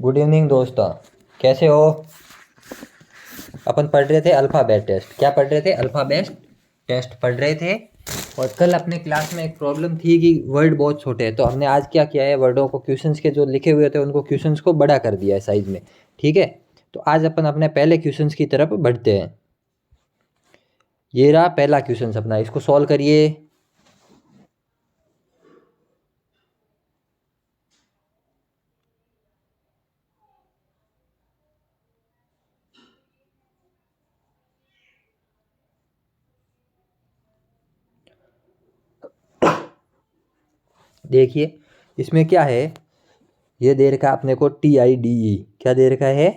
Good evening दोस्तों, कैसे हो। अपन पढ़ रहे थे अल्फ़ाबेट टेस्ट। क्या पढ़ रहे थे? अल्फ़ाबेट टेस्ट पढ़ रहे थे। और कल अपने क्लास में एक प्रॉब्लम थी कि वर्ड बहुत छोटे हैं, तो हमने आज क्या किया है, वर्डों को क्वेश्चंस के जो लिखे हुए थे उनको क्वेश्चंस को बड़ा कर दिया है साइज में। ठीक है, तो आज अपन अपने पहले क्वेश्चंस की तरफ बढ़ते हैं। ये रहा पहला क्वेश्चन अपना, इसको सॉल्व करिए। देखिए इसमें क्या है, ये दे रखा है अपने को TIDE। क्या दे रखा है?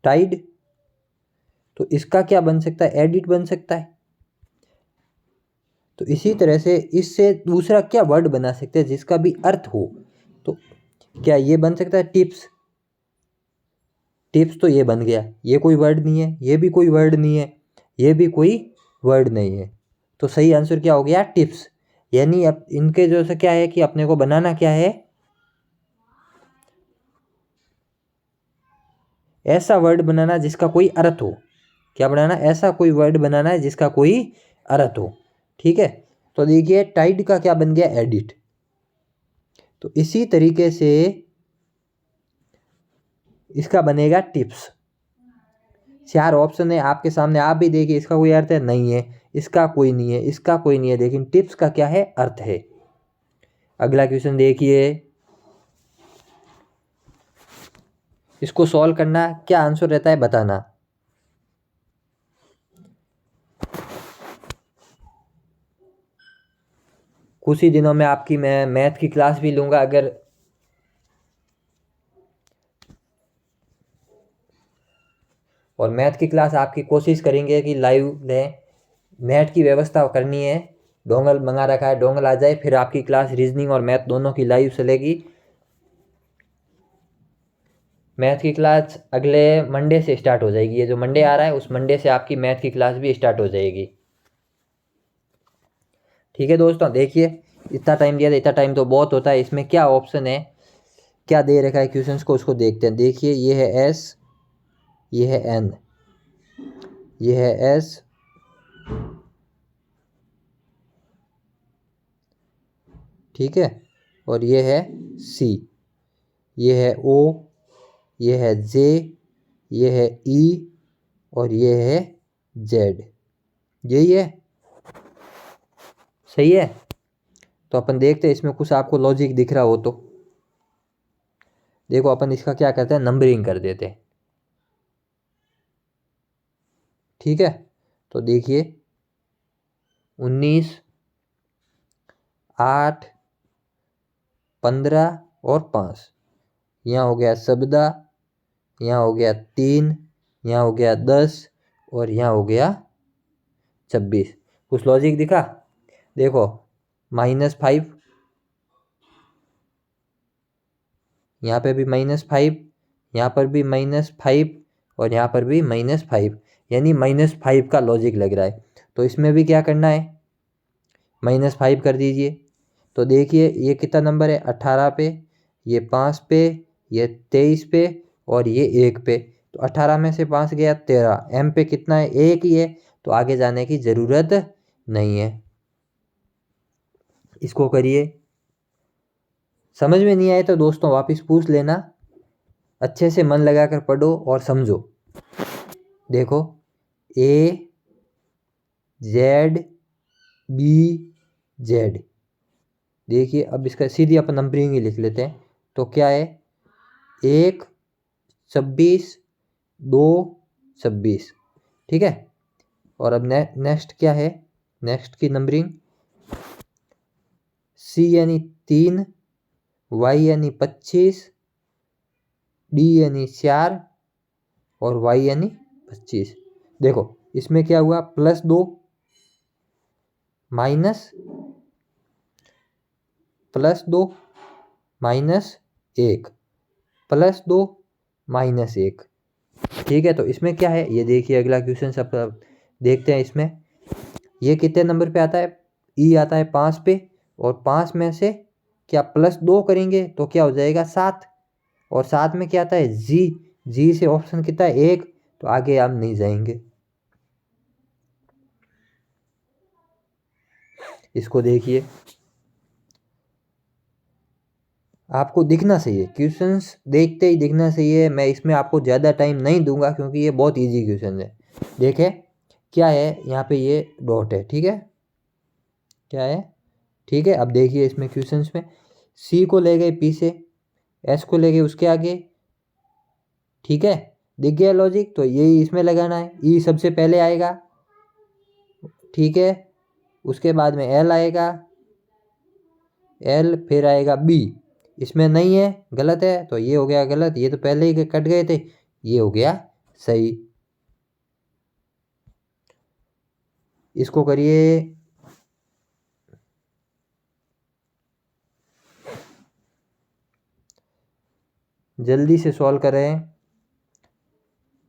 टाइड। तो इसका क्या बन सकता है? एडिट बन सकता है। तो इसी तरह से इससे दूसरा क्या वर्ड बना सकते हैं जिसका भी अर्थ हो? तो क्या ये बन सकता है? टिप्स। टिप्स तो ये बन गया, ये कोई वर्ड नहीं है, ये भी कोई वर्ड नहीं है, ये भी कोई वर्ड नहीं है। तो सही आंसर क्या हो गया? टिप्स। यानी अब इनके जो से क्या है कि अपने को बनाना क्या है, ऐसा वर्ड बनाना जिसका कोई अर्थ हो। क्या बनाना? ऐसा कोई वर्ड बनाना है जिसका कोई अर्थ हो। ठीक है, तो देखिए टाइड का क्या बन गया? एडिट। तो इसी तरीके से इसका बनेगा टिप्स। चार ऑप्शन है आपके सामने, आप भी देखिए, इसका कोई अर्थ है? नहीं है, इसका कोई नहीं है, इसका कोई नहीं है, लेकिन टिप्स का क्या है? अर्थ है। अगला क्वेश्चन देखिए, इसको सॉल्व करना, क्या आंसर रहता है बताना। कुछ ही दिनों में आपकी मैं मैथ की क्लास भी लूँगा। अगर और मैथ की क्लास आपकी कोशिश करेंगे कि लाइव लें, नेट की व्यवस्था करनी है। डोंगल मंगा रखा है, डोंगल आ जाए, फिर आपकी क्लास रीजनिंग और मैथ दोनों की लाइव चलेगी। मैथ की क्लास अगले मंडे से स्टार्ट हो जाएगी। ये जो मंडे आ रहा है उस मंडे से आपकी मैथ की क्लास भी स्टार्ट हो जाएगी। ठीक है दोस्तों, देखिए इतना टाइम दिया था, इतना टाइम तो बहुत होता है। इसमें क्या ऑप्शन है, क्या दे रखा है क्वेश्चंस को, उसको देखते हैं। देखिए ये है S, ये है N, ये है S, ठीक है, और ये है C, ये है O, ये है J, ये है E, और ये है Z। यही है, सही है। तो अपन देखते हैं इसमें कुछ आपको लॉजिक दिख रहा हो तो। देखो अपन इसका क्या करते हैं, नंबरिंग कर देते हैं। ठीक है, तो देखिए 19, 8, 15 और 5। यहाँ हो गया सबदा, यहाँ हो गया 3, यहाँ हो गया 10, और यहाँ हो गया 26। कुछ लॉजिक दिखा? देखो -5, यहाँ पे भी -5, यहाँ पर भी -5, और यहाँ पर भी -5, यानी -5 का लॉजिक लग रहा है। तो इसमें भी क्या करना है, -5 कर दीजिए। तो देखिए ये कितना नंबर है, 18 पे, ये 5 पे, ये 23 पे, और ये 1 पे। तो 18 में से 5 गया 13, M पे कितना है? 1 ही है, तो आगे जाने की ज़रूरत नहीं है। इसको करिए। समझ में नहीं आए तो दोस्तों वापस पूछ लेना, अच्छे से मन लगाकर पढ़ो और समझो। देखो AZBZ। देखिए अब इसका सीधी अपन नंबरिंग ही लिख लेते हैं। तो क्या है, 1, 26, 2, 26। ठीक है, और अब नेक्स्ट क्या है, नेक्स्ट की नंबरिंग C यानी 3, Y यानी 25, D यानी 4, और Y यानी 25। देखो इसमें क्या हुआ, +2 माइनस +2 -1 +2 -1। ठीक है, तो इसमें क्या है, ये देखिए अगला क्वेश्चन सब देखते हैं। इसमें ये कितने नंबर पे आता है? E आता है 5 पे, और 5 में से क्या +2 करेंगे तो क्या हो जाएगा 7, और 7 में क्या आता है जी से ऑप्शन कितना है 1, तो आगे हम नहीं जाएंगे। इसको देखिए, आपको दिखना चाहिए, क्वेश्चंस देखते ही दिखना चाहिए। मैं इसमें आपको ज़्यादा टाइम नहीं दूंगा क्योंकि ये बहुत इजी क्वेश्चन है। देखें क्या है, यहाँ पे ये डॉट है, ठीक है, क्या है, ठीक है। अब देखिए इसमें क्वेश्चंस में सी को ले गए पी से, एस को ले गए उसके आगे, ठीक है, दिख गया लॉजिक। तो यही इसमें लगाना है, ई सबसे पहले आएगा, ठीक है, उसके बाद में एल आएगा, एल फिर आएगा बी, इसमें नहीं है, गलत है, तो ये हो गया गलत, ये तो पहले ही कट गए थे, ये हो गया सही। इसको करिए, जल्दी से सॉल्व करें।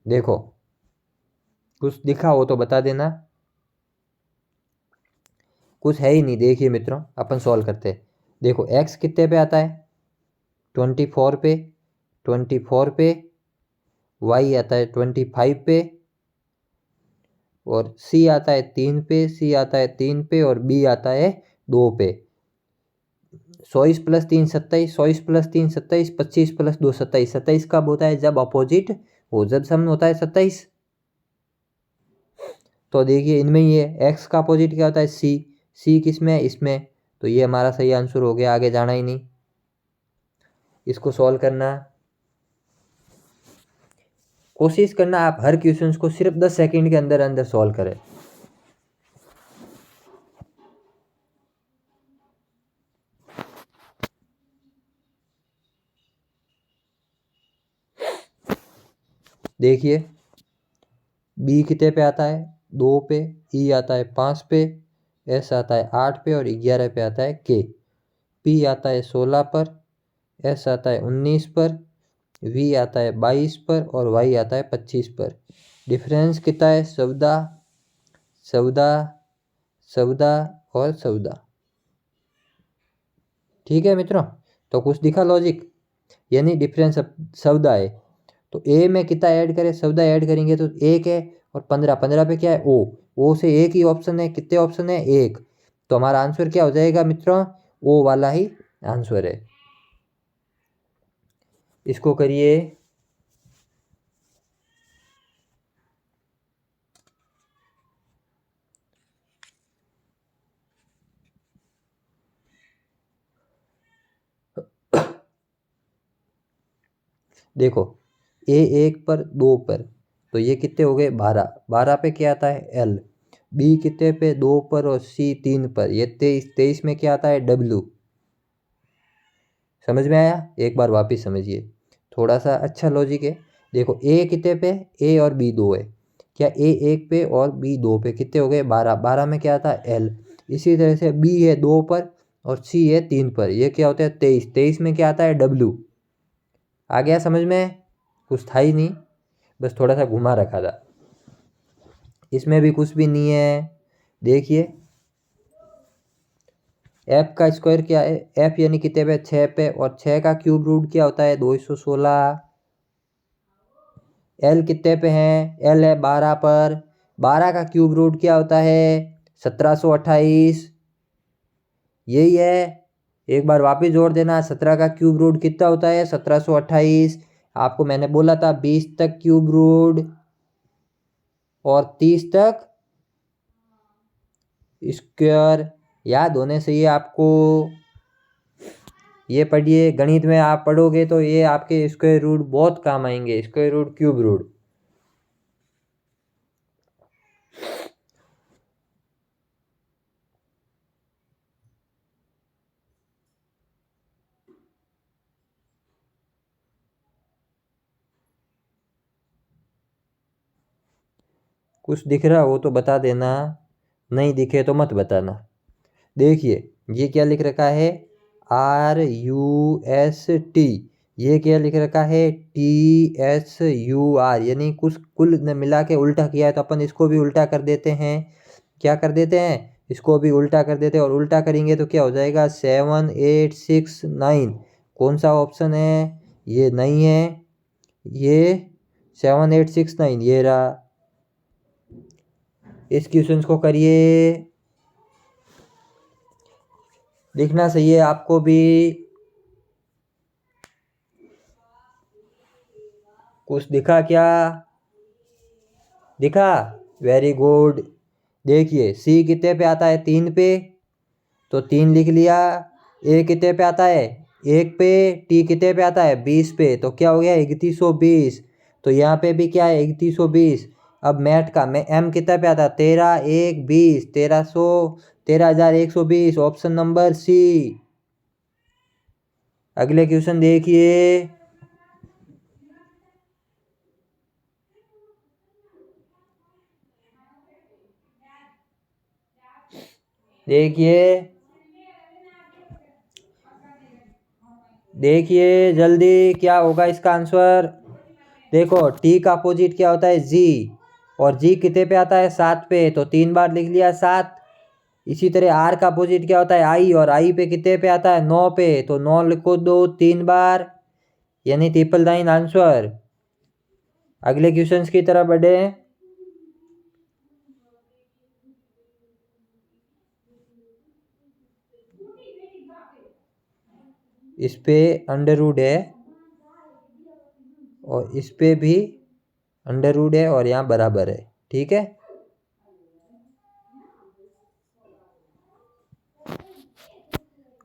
देखो कुछ दिखा हो तो बता देना, कुछ है ही नहीं। देखिए मित्रों अपन सॉल्व करते हैं। देखो x कितने पे आता है 24 पे, 24 पे, y आता है 25 पे, और c आता है 3 पे, c आता है 3 पे, और b आता है 2 पे। 24 + 3 27, 24 + 3 27, 25 + 2 27। 27 कब होता है, जब अपोजिट हो, जब सम होता है 27। तो देखिए इनमें ही है, x का अपोजिट क्या होता है c किस में है, इसमें, तो ये हमारा सही आंसर हो गया, आगे जाना ही नहीं। इसको सॉल्व करना, कोशिश करना आप हर क्वेश्चन को सिर्फ 10 सेकंड के अंदर अंदर सॉल्व करें। देखिए बी कितने पे आता है 2 पे, ई आता है 5 पे, एस आता है 8 पे, और 11 पे आता है के। पी आता है 16 पर, एस आता है 19 पर, वी आता है 22 पर, और वाई आता है 25 पर। डिफरेंस कितना है 14, 14, 14 और 14। ठीक है मित्रों, तो कुछ दिखा लॉजिक, यानी डिफरेंस 14 है। तो ए में कितना ऐड करें, 14 ऐड करेंगे तो 1 है, और 15, 15 पे क्या है ओ से एक ही ऑप्शन है, कितने ऑप्शन है 1, तो हमारा आंसर क्या हो जाएगा मित्रों, ओ वाला ही आंसर है। इसको करिए, देखो ए 1 पर 2 पर, तो ये कितने हो गए 12, 12 पे क्या आता है एल, बी कितने पे 2 पर, और सी 3 पर, ये 23, 23 में क्या आता है डब्ल्यू। समझ में आया, एक बार वापिस समझिए, थोड़ा सा अच्छा लॉजिक है। देखो ए कितने पे, ए और बी 2 है, क्या ए 1 पे और बी 2 पे, कितने हो गए 12, 12 में क्या आता है एल। इसी तरह से बी है 2 पर और सी है 3 पर, ये क्या होता है 23, 23 में क्या आता है डब्ल्यू। आ गया समझ में, कुछ था ही नहीं, बस थोड़ा सा घुमा रखा था। इसमें भी कुछ भी नहीं है। देखिए एफ का स्क्वायर क्या है, एफ यानी कितने पे 6 पे, और 6 का क्यूब रूट क्या होता है 216। एल कितने पे है, एल है 12 पर, 12 का क्यूब रूट क्या होता है 1728, यही है। एक बार वापस जोड़ देना, 17 का क्यूब रूट कितना होता है 1728। आपको मैंने बोला था 20 तक क्यूब रूट और 30 तक स्क्वायर, याद होने से ये आपको, ये पढ़िए, गणित में आप पढ़ोगे तो ये आपके स्क्वायर रूट बहुत काम आएंगे, स्क्वायर रूट क्यूब रूट। कुछ दिख रहा हो तो बता देना, नहीं दिखे तो मत बताना। देखिए ये क्या लिख रखा है RUST, ये क्या लिख रखा है TSUR, यानी कुछ कुल मिला के उल्टा किया है, तो अपन इसको भी उल्टा कर देते हैं। क्या कर देते हैं, इसको भी उल्टा कर देते और उल्टा करेंगे तो क्या हो जाएगा 7869। कौन सा ऑप्शन है? ये नहीं है, ये 7869 ये रहा। इस क्वेश्चन को करिए, लिखना सही है आपको भी। कुछ दिखा क्या? दिखा? Very good. देखिए सी कितने पे आता है? 3 पे, तो 3 लिख लिया। ए कितने पे आता है? 1 पे। टी कितने पे आता है? 20 पे, तो क्या हो गया 3120। तो यहाँ पे भी क्या है 3120। अब मैट का मैं एम कितने पे आता है? 13 1 20, 1300, 13120, ऑप्शन नंबर सी। अगले क्वेश्चन देखिए। देखिए देखिए जल्दी क्या होगा इसका आंसर। देखो टी का अपोजिट क्या होता है? जी, और जी कितने पे आता है? 7 पे, तो 3 बार लिख लिया 7। इसी तरह आर का अपोजिट क्या होता है? आई, और आई पे कितने पे आता है? 9 पे, तो 9 लिखो दो 3 बार, यानी 999 आंसर। अगले क्वेश्चंस की तरफ बढ़े। इस पे अंडर रूट है और इस पे भी अंडर रूट है और यहाँ बराबर है, ठीक है।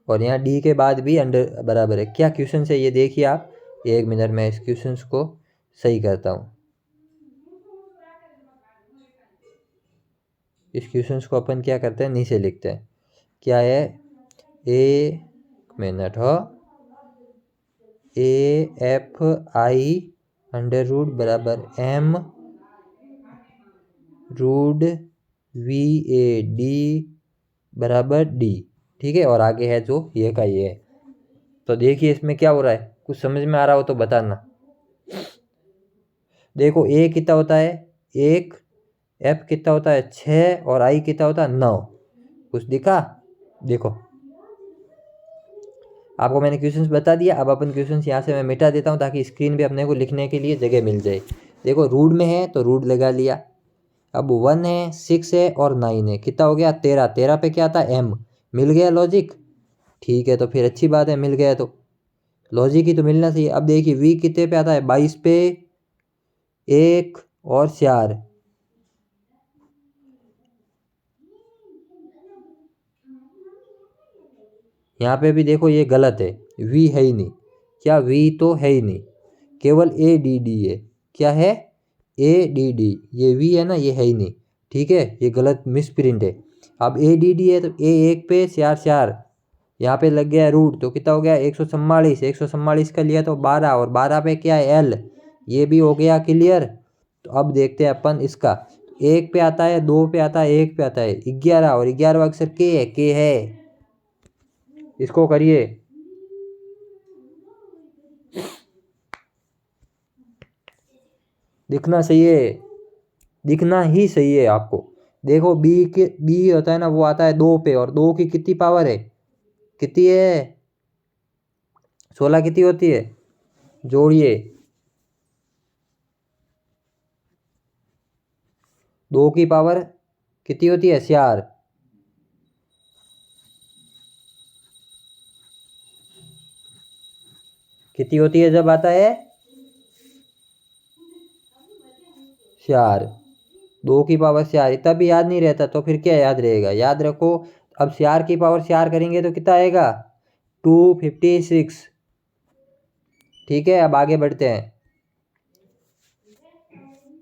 और यहाँ डी के बाद भी अंडर बराबर है। क्या क्वेश्चन है ये देखिए आप। 1 मिनट में इस क्वेश्चन को सही करता हूँ। इस क्वेश्चन को अपन क्या करते हैं, नीचे लिखते हैं। क्या है? ए मिनट हो, A F I under root बराबर M root V A D बराबर डी, ठीक है। और आगे है जो ये का ये है। तो देखिए इसमें क्या हो रहा है, कुछ समझ में आ रहा हो तो बताना। देखो ए कितना होता है? 1, एफ कितना होता है? 6, और आई कितना होता है? 9। कुछ दिखा? देखो आपको मैंने क्वेश्चंस बता दिया। अब अपन क्वेश्चंस यहाँ से मैं मिटा देता हूँ ताकि स्क्रीन पे अपने को लिखने के लिए जगह मिल जाए। देखो रूट में है तो रूट लगा लिया। अब 1 है, 6 है और 9 है, कितना हो गया? 13। 13 पे क्या आता है? एम। मिल गया लॉजिक, ठीक है। तो फिर अच्छी बात है, मिल गया तो लॉजिक ही तो मिलना चाहिए। अब देखिए वी कितने पे आता है? 22 पे, 1 और 4। यहाँ पे भी देखो ये गलत है, वी है ही नहीं। क्या? वी तो है ही नहीं, केवल ए डी डी है। क्या है? A D D. ये वी है ना, ये है ही नहीं, ठीक है। ये गलत मिस प्रिंट है। अब ए डी डी है तो ए 1 पे 4 4, यहाँ पे लग गया रूट, तो कितना हो गया? 144। 144 का लिया तो 12, और 12 पे क्या है? एल। ये भी हो गया क्लियर। तो अब देखते हैं अपन इसका। 1 पे आता है, 2 पे आता है, 1 पे आता है 11, और 11वां अक्षर के है, के है। इसको करिए। दिखना सही है, दिखना ही सही है आपको। देखो बी होता है ना, वो आता है 2 पे, और 2 की कितनी पावर है? कितनी है? 16 कितनी होती है? जोड़िए। 2 की पावर कितनी होती है? 4। कितनी होती है जब आता है? 4। 2 की पावर 4, इतना भी याद नहीं रहता तो फिर क्या याद रहेगा? याद रखो। अब 4 की पावर 4 करेंगे तो कितना आएगा? 256, ठीक है। अब आगे बढ़ते हैं।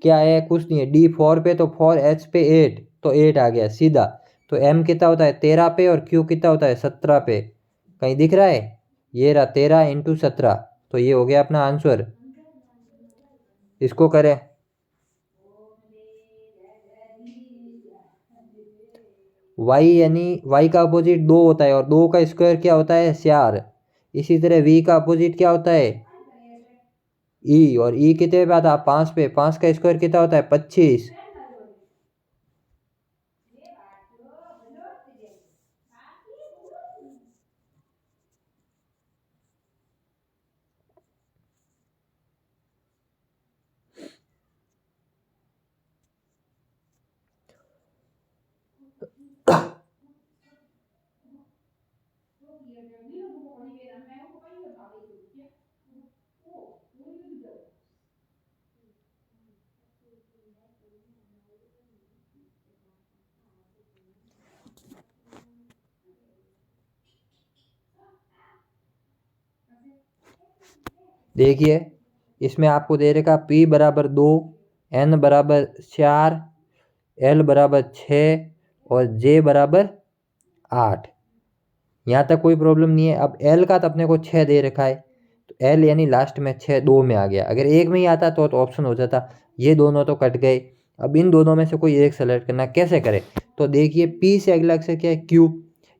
क्या है? कुछ नहीं है। डी 4 पे, तो 4, एच पे 8, तो 8 आ गया सीधा। तो एम कितना होता है? 13 पे, और क्यू कितना होता है? 17 पे। कहीं दिख रहा है? ये रहा 13 इंटू 17, तो ये हो गया अपना आंसर। इसको करें। वाई, यानी वाई का अपोजिट 2 होता है, और 2 का स्क्वायर क्या होता है? 4। इसी तरह वी का अपोजिट क्या होता है? ई, और ई कितने पे आता है? 5 पे। 5 का स्क्वायर कितना होता है? 25। देखिए इसमें आपको दे रखा P बराबर 2, N बराबर 4, L बराबर 6 और J बराबर 8। यहाँ तक कोई प्रॉब्लम नहीं है। अब L का तो अपने को 6 दे रखा है, तो L यानी लास्ट में 6 2 में आ गया। अगर एक में ही आता तो ऑप्शन हो जाता। ये दोनों तो कट गए। अब इन दोनों में से कोई एक सेलेक्ट करना, कैसे करें? तो देखिए P से अगला अक्षर क्या है? Q,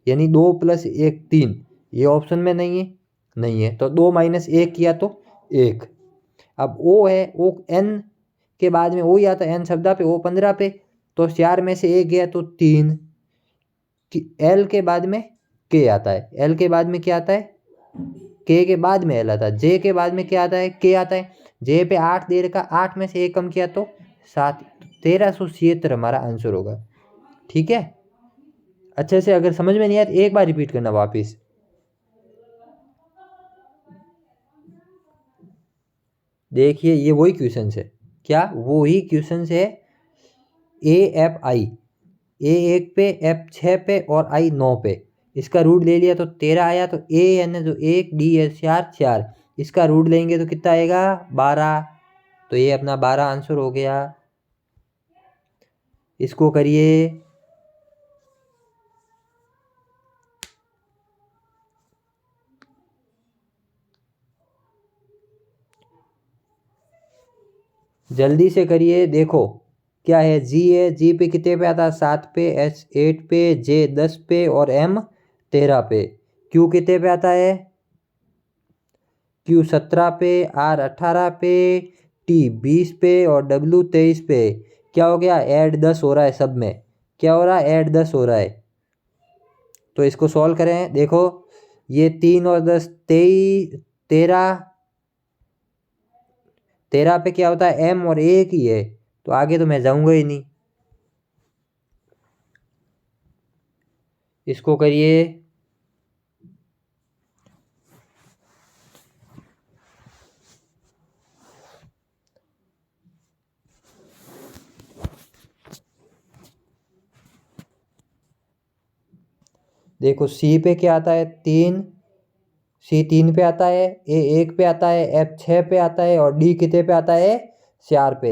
यानी 2 + 1 3। ये ऑप्शन में नहीं है, नहीं है तो 2 - 1 किया तो 1। अब O है, O N के बाद में O ही आता, N शब्दा पे, O 15 पे, तो 4 में से 1 गया तो 3। L के बाद में K आता है, L के बाद में क्या आता है? K के बाद में L आता है। J के बाद में क्या आता है? K आता है। J पे 8 दे रखा, 8 में से 1 कम किया तो 7। 1376 हमारा आंसर होगा। ठीक है, अच्छे से अगर समझ में नहीं आया तो एक बार रिपीट करना वापिस। देखिए ये वही क्वेश्चन है। क्या? वही क्वेश्चन है। AFI, A 1 पे, F 6 पे और I 9 पे। इसका रूट ले लिया तो 13 आया, तो A यानी जो 1, D है 4 4, इसका रूट लेंगे तो कितना आएगा? 12। तो ये अपना 12 आंसर हो गया। इसको करिए। जल्दी से करिए। देखो क्या है? G है, G पे कितने पे आता है? 7 पे, H 8 पे, J 10 पे और M 13 पे। Q कितने पे आता है? Q 17 पे, R 18 पे, T 20 पे और W 23 पे। क्या हो गया? ऐड 10 हो रहा है सब में। क्या हो रहा है? ऐड 10 हो रहा है। तो इसको सॉल्व करें। देखो ये 3 और 10 23, 13। 13 पे क्या होता है? M और 1 ही है, तो आगे तो मैं जाऊंगा ही नहीं। इसको करिए। देखो C पे क्या आता है? 3। C 3 पे आता है, A 1 पे आता है, F 6 पे आता है और D कितने पे आता है? 4 पे।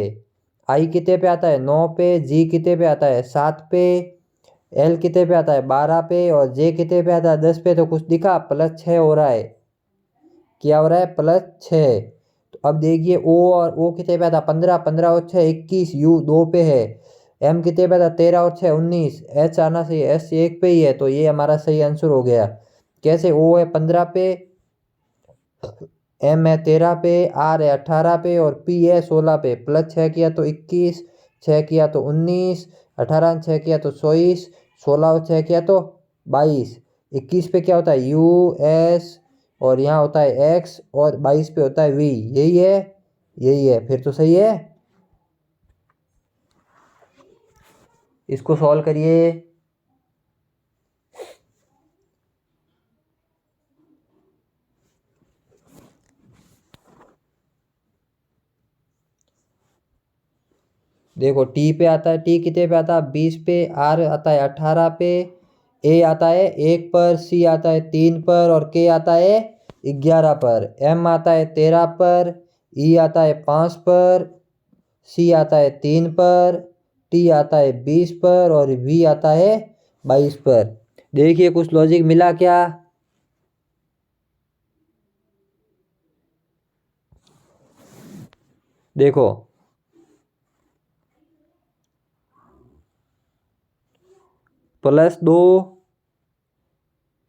I कितने पे आता है? 9 पे। G कितने पे आता है? 7 पे। L कितने पे आता है? 12 पे और J कितने पे आता है? 10 पे। तो कुछ दिखा? +6 हो रहा है। क्या हो रहा है? +6। तो अब देखिए O और O कितने पे आता है? 15, 15 और 6 21, U 2 पे है। M कितने पे आता है? 13 और 6 19। H आना चाहिए, H 1 पे ही है, तो ये हमारा सही आंसर हो गया। कैसे? O है 15 पे, M है 13 पे, R है 18 पे और P है 16 पे। +6 किया तो 21, 6 किया तो 19, 18 6 किया तो 24, 16 और 6 किया तो 22। 21 पे क्या होता है? U S और यहाँ होता है X और 22 पे होता है V। यही है, यही है, फिर तो सही है। इसको सॉल्व करिए। देखो T पे आता है, T कितने पे आता है? 20 पे। R आता है 18 पे, A आता है 1 पर, C आता है 3 पर और K आता है 11 पर। M आता है 13 पर, E आता है 5 पर, C आता है 3 पर, T आता है 20 पर और V आता है 22 पर। देखिए कुछ लॉजिक मिला क्या? देखो +2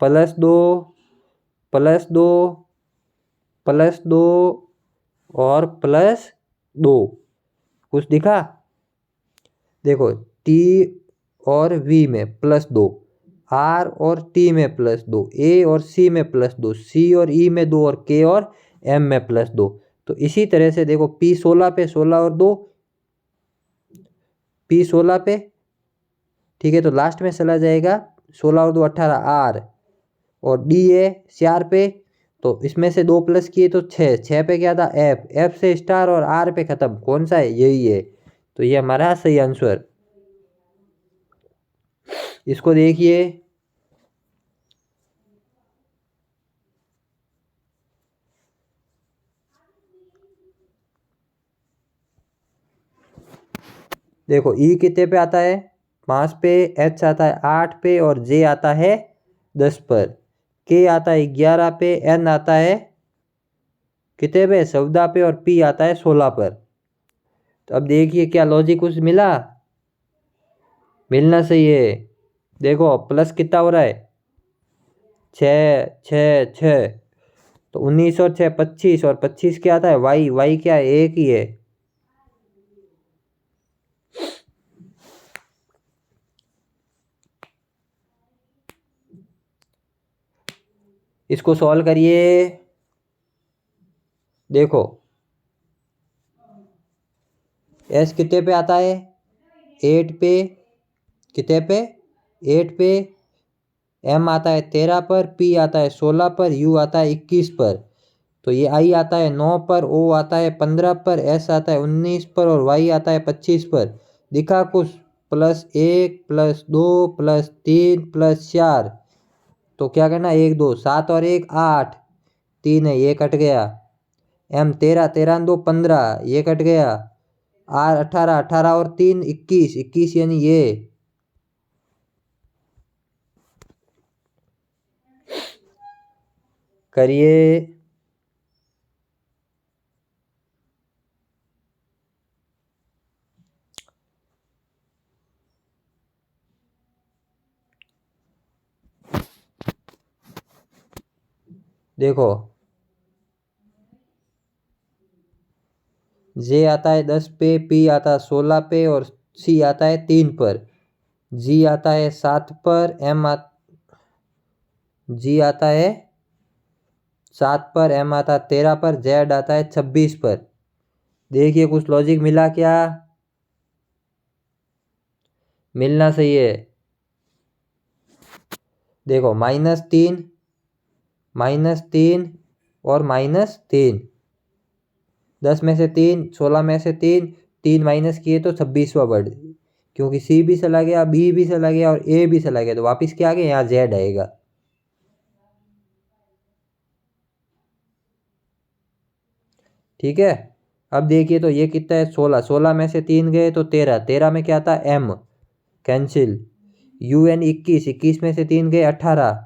+2 +2 +2 और +2। कुछ दिखा? देखो T और V में +2, R और T में +2, A और C में +2, C और E में 2 और K और M में +2। तो इसी तरह से देखो P 16 पे, 16 और 2, P 16 पे, ठीक है, तो लास्ट में चला जाएगा 16 और 2 18 R और डी है 4 पे, तो इसमें से 2 प्लस किए तो 6, 6 पे क्या था एफ, एफ से स्टार और आर पे खत्म, कौन सा है, यही है। तो ये हमारा सही आंसर। इसको देखिए, देखो ई कितने पे आता है 5 पे, एच आता है 8 पे और जे आता है 10 पर, के आता है 11 पे, एन आता है कितने पे 14 पे और पी आता है 16 पर। तो अब देखिए क्या लॉजिक कुछ मिला, मिलना सही है। देखो प्लस कितना हो रहा है 6 6 6, तो 19 और 6 25, और 25 क्या आता है वाई, वाई क्या है एक ही है। इसको सॉल्व करिए, देखो एस कितने पे आता है 8 पे, कितने पे 8 पे, एम आता है 13 पर, पी आता है 16 पर, यू आता है 21 पर, तो ये आई आता है 9 पर, ओ आता है 15 पर, एस आता है 19 पर और वाई आता है 25 पर। दिखा कुछ, +1 +2 +3 +4, तो क्या करना 1 2 7 और 1 8, 3 है ये कट गया, एम 13 13 2 15 ये कट गया, आर 18 18 और 3 21 21 यानी ये। करिए, देखो जे आता है 10 पे, पी आता है 16 पे और सी आता है 3 पर, जी आता है 7 पर, जी आता है 7 पर, एम आता है 13 पर, जेड आता है 26 पर। देखिए कुछ लॉजिक मिला क्या, मिलना सही है। देखो -3 -3 और -3, 10 में से 3 16 में से 3, 3 माइनस किए तो 26वां वर्ड, क्योंकि सी भी चला गया, बी भी चला गया और ए भी चला गया, तो वापिस क्या आ गया यहाँ जेड आएगा। ठीक है, अब देखिए तो ये कितना है 16, 16 में से 3 गए तो 13, 13 में क्या था एम, कैंसिल, यू एन 21, 21 में से 3 गए 18,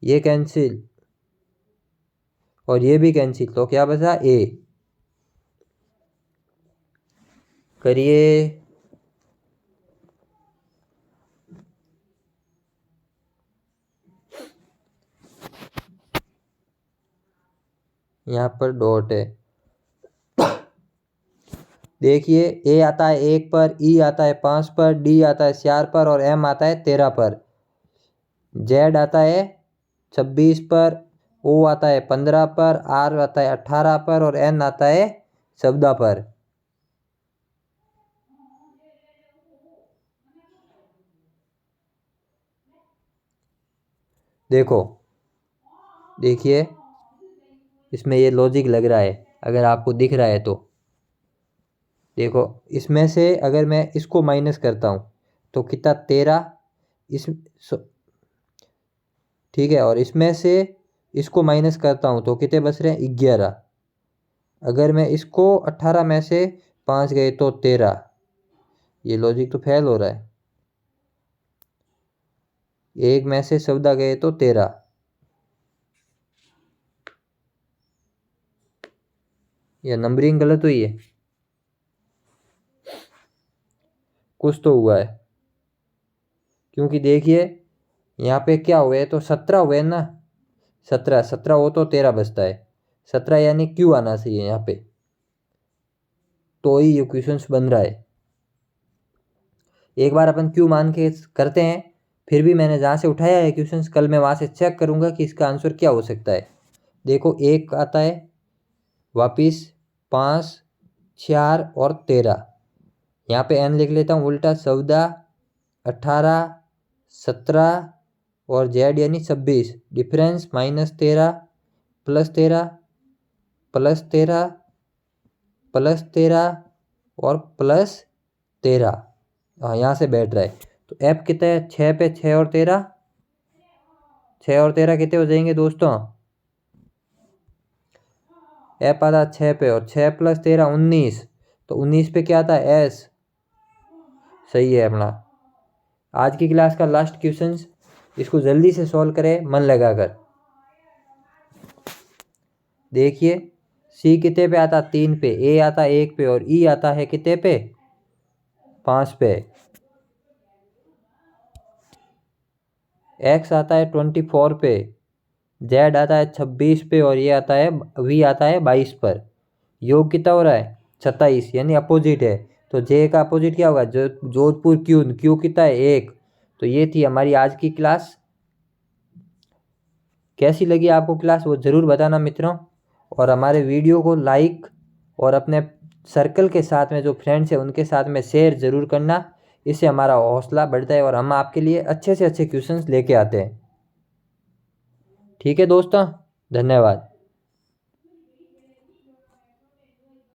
ये कैंसिल और ये भी कैंसिल, तो क्या बचा ए। करिए, यहाँ पर डॉट है, देखिए ए आता है 1 पर, ई आता है 5 पर, डी आता है 4 पर और एम आता है 13 पर, जेड आता है 26 पर, ओ आता है 15 पर, आर आता है 18 पर और एन आता है 14 पर। देखो देखिए इसमें ये लॉजिक लग रहा है, अगर आपको दिख रहा है तो देखो, इसमें से अगर मैं इसको माइनस करता हूँ तो कितना 13, इस ठीक है, और इसमें से इसको माइनस करता हूँ तो कितने बच रहे हैं 11, अगर मैं इसको 18 में से 5 गए तो 13, ये लॉजिक तो फेल हो रहा है, एक में से 14 गए तो 13, यह नंबरिंग गलत हुई है, कुछ तो हुआ है, क्योंकि देखिए यहाँ पे क्या हुए तो 17 हुए ना, 17 17 हो तो 13 बचता है, 17 यानी क्यों आना चाहिए यहाँ पे, तो ही ये क्वेश्चन बन रहा है। एक बार अपन क्यों मान के करते हैं, फिर भी मैंने जहाँ से उठाया है क्वेश्चन, कल मैं वहाँ से चेक करूँगा कि इसका आंसर क्या हो सकता है। देखो एक आता है वापिस 5 4 और 13, यहाँ पे एन लिख लेता हूँ उल्टा, 14 18 17 और जेड यानी 26। डिफरेंस -13 +13 +13 +13 और +13। हाँ, यहाँ से बैठ रहा है। तो एफ कितना है? 6 पे 6 और 13, 6 और 13 कितने हो जाएंगे दोस्तों? एफ आता 6 पे और 6 + 13 19। तो 19 पे क्या आता है? एस। सही है अपना। आज की क्लास का लास्ट क्वेश्चन, इसको जल्दी से सॉल्व करें मन लगाकर। देखिए सी कितने पे आता? 3 पे, ए आता 1 पे और ई आता है कितने पे? 5 पे। एक्स आता है 24 पे, जेड आता है 26 पे और ये आता है वी आता है 22 पर। योग कितना हो रहा है? 27, यानी अपोजिट है। तो जे का अपोजिट क्या होगा? जोधपुर क्यू, क्यू कितना है? 1। तो ये थी हमारी आज की क्लास। कैसी लगी आपको क्लास वो ज़रूर बताना मित्रों। और हमारे वीडियो को लाइक और अपने सर्कल के साथ में जो फ्रेंड्स हैं उनके साथ में शेयर ज़रूर करना। इससे हमारा हौसला बढ़ता है और हम आपके लिए अच्छे से अच्छे क्वेश्चंस लेके आते हैं। ठीक है दोस्तों, धन्यवाद।